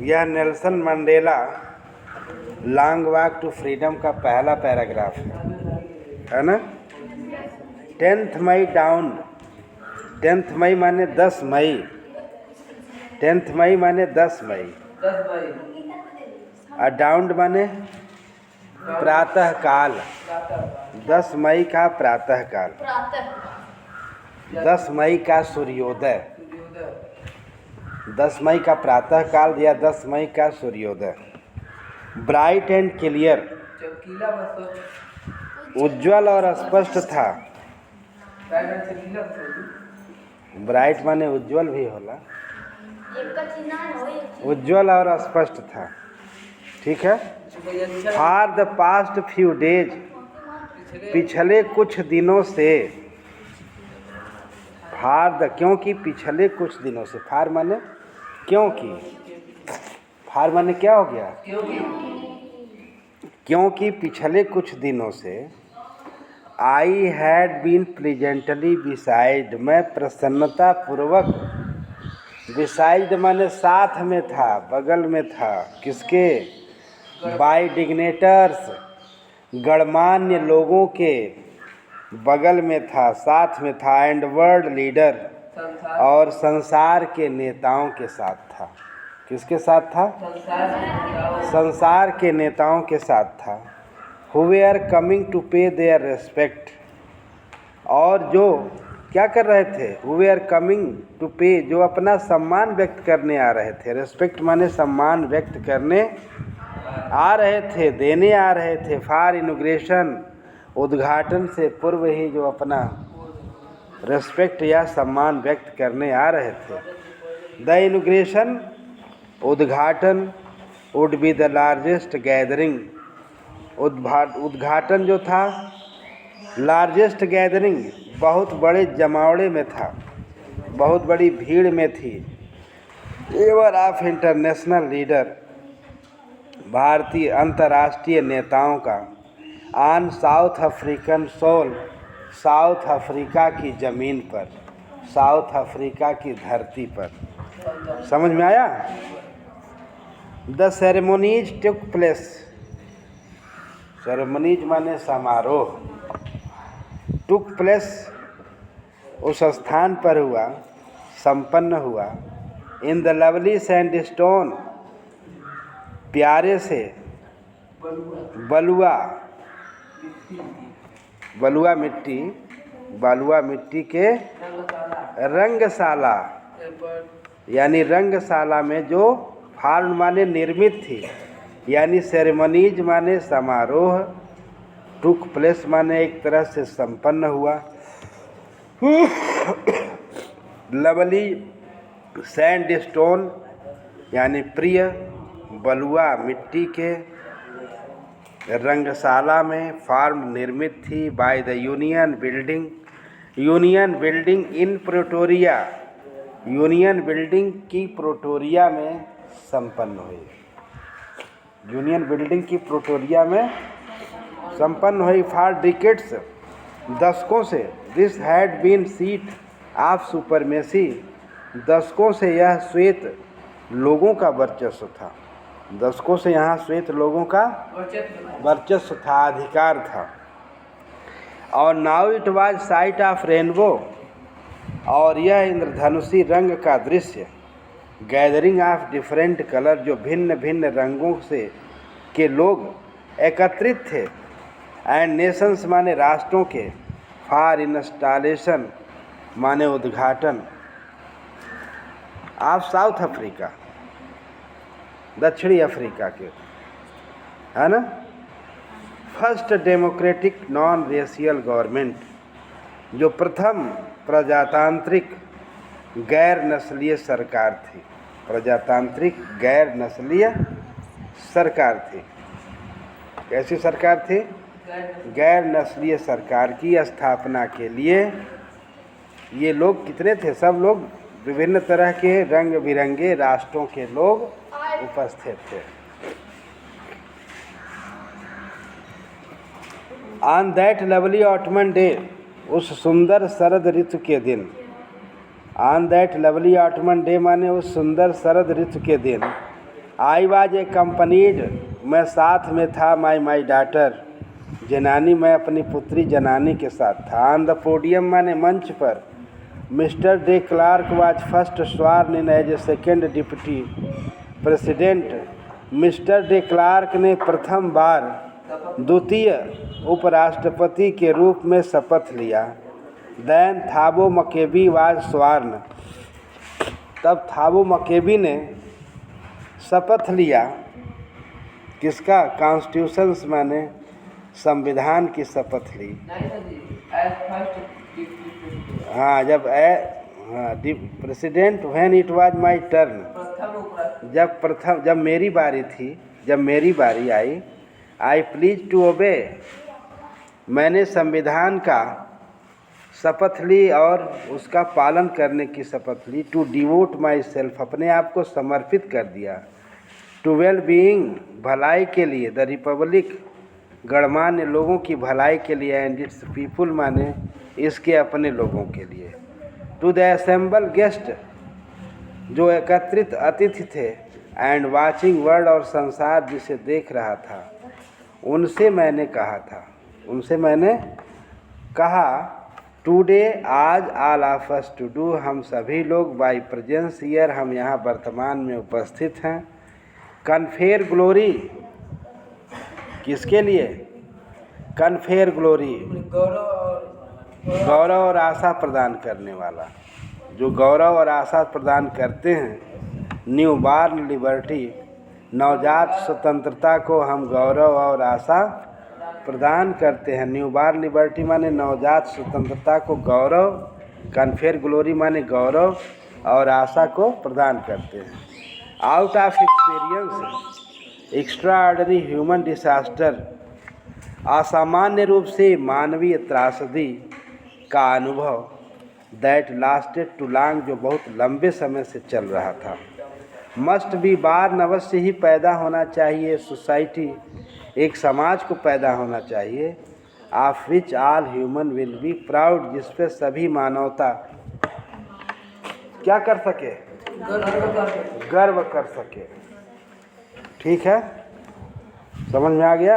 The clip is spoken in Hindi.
यह Nelson Mandela Long Walk to Freedom का पहला पैराग्राफ है ना। 10 मई डाउन, 10 मई माने 10 मई, 10 मई माने 10 मई, और डाउन माने प्रातः काल, 10 मई का प्रातः काल, 10 मई का सूर्योदय, 10 मई का प्रातः काल या 10 मई का सूर्योदय। ब्राइट एंड क्लियर, उज्ज्वल और स्पष्ट था। ब्राइट माने उज्ज्वल भी होला, उज्ज्वल और स्पष्ट था, ठीक है। For the past few days, पिछले कुछ दिनों से, फॉर द क्योंकि पिछले कुछ दिनों से, फॉर माने क्योंकि, फॉर माने क्या हो गया, क्योंकि पिछले कुछ दिनों से I had been pleasantly beside, मैं प्रसन्नता पूर्वक, बिसाइड माने साथ में था, बगल में था, किसके, बाय डिग्नेटर्स, गणमान्य लोगों के बगल में था, साथ में था, एंड वर्ल्ड लीडर, और संसार के नेताओं के साथ था। किसके साथ था, संसार के नेताओं के साथ था। हु आर कमिंग टू पे देयर रेस्पेक्ट, और जो क्या कर रहे थे, हु आर कमिंग टू पे, जो अपना सम्मान व्यक्त करने आ रहे थे। रेस्पेक्ट माने सम्मान व्यक्त करने आ रहे थे, देने आ रहे थे। फॉर इनॉग्रेशन, उद्घाटन से पूर्व ही जो अपना रेस्पेक्ट या सम्मान व्यक्त करने आ रहे थे। द इनॉग्रेशन, उद्घाटन, would be the largest gathering, उद्घाटन जो था लार्जेस्ट गैदरिंग, बहुत बड़े जमावड़े में था, बहुत बड़ी भीड़ में थी। एवर ऑफ इंटरनेशनल लीडर, भारतीय अंतर्राष्ट्रीय नेताओं का, on South African soil, South Africa की ज़मीन पर, साउथ अफ्रीका की धरती पर। समझ में आया। The ceremonies took place, ceremonies माने समारोह, टुक प्लेस उस स्थान पर हुआ, संपन्न हुआ। इन द लवली सैंडस्टोन, प्यारे से बलुआ, बलुआ मिट्टी, बलुआ मिट्टी के रंगशाला, यानी रंगशाला में जो फॉर्म माने निर्मित थी, यानी सेरेमनीज माने समारोह, टुक प्लेस माने एक तरह से संपन्न हुआ। लवली सैंडस्टोन यानी प्रिय बलुआ मिट्टी के रंगशाला में फार्म निर्मित थी। By the union building, union building in Pretoria, union building की प्रिटोरिया में संपन्न हुई। यूनियन बिल्डिंग की प्रिटोरिया में संपन्न हुई। फॉर डिकेड्स, दशकों से, this had been seat of supremacy, दशकों से यह श्वेत लोगों का वर्चस्व था, दशकों से यहाँ श्वेत लोगों का वर्चस्व था, अधिकार था। और now it was site of rainbow, और यह इंद्रधनुषी रंग का दृश्य, गैदरिंग ऑफ डिफरेंट कलर, जो भिन्न भिन्न रंगों से के लोग एकत्रित थे। एंड नेशंस माने राष्ट्रों के, फॉर इंस्टॉलेशन माने उद्घाटन, ऑफ साउथ अफ्रीका, दक्षिणी अफ्रीका के, है ना। First democratic non racial government, जो प्रथम प्रजातांत्रिक गैर नस्लीय सरकार थी, प्रजातांत्रिक गैर नस्लीय सरकार थी। कैसी सरकार थी, गैर नस्लीय सरकार की स्थापना के लिए ये लोग कितने थे, सब लोग विभिन्न तरह के रंग बिरंगे राष्ट्रों के लोग उपस्थित थे। On that lovely ottoman day, उस सुंदर शरद ऋतु के दिन, on that lovely ottoman day माने उस सुंदर शरद ऋतु के दिन, आई वाज एक्कम्पनीड, मैं साथ में था, माई डॉटर, जनानी, मैं अपनी पुत्री जनानी के साथ था। ऑन द पोडियम माने मंच पर, mister de Klerk was first sworn in as a second deputy president, mister de Klerk ने प्रथम बार द्वितीय उपराष्ट्रपति के रूप में शपथ लिया। दैन थाबो मकेबी वाज स्वार्न, तब थाबो मकेबी ने शपथ लिया। किसका? कॉन्स्टिट्यूशंस माने संविधान की शपथ ली। हाँ, president when it was my turn, जब मेरी बारी थी, जब मेरी बारी आई। आई प्लीज टू ओबे, मैंने संविधान का शपथ ली और उसका पालन करने की शपथ ली। टू डिवोट माई सेल्फ, अपने आप को समर्पित कर दिया। टू वेल बीइंग, भलाई के लिए। द रिपब्लिक, गणमान्य लोगों की भलाई के लिए। एंड इट्स पीपुल माने इसके अपने लोगों के लिए। टू द असेंबल गेस्ट, जो एकत्रित अतिथि थे। एंड वाचिंग वर्ल्ड, और संसार जिसे देख रहा था, उनसे मैंने कहा टुडे, आज, all of us to do, हम सभी लोग, बाई प्रेजेंस हियर, हम यहाँ वर्तमान में उपस्थित हैं। कन्फेयर ग्लोरी, किसके लिए? कन्फेयर ग्लोरी, गौरव और आशा प्रदान करने वाला, जो गौरव और आशा प्रदान करते हैं। न्यू बार्न लिबर्टी, नवजात स्वतंत्रता को हम गौरव और आशा प्रदान करते हैं। न्यू बार्न लिबर्टी माने नवजात स्वतंत्रता को गौरव, कन्फेयर ग्लोरी माने गौरव और आशा को प्रदान करते हैं। Out of experience, extraordinary human disaster, असामान्य रूप से मानवीय त्रासदी का अनुभव। दैट लास्टेड टू लॉन्ग, जो बहुत लंबे समय से चल रहा था। मस्ट बी बार्न, अवश्य ही पैदा होना चाहिए। सोसाइटी, एक समाज को पैदा होना चाहिए। Of which all human will be proud, जिस पे सभी मानवता क्या कर सके? गर्व कर सके। ठीक है, समझ में आ गया?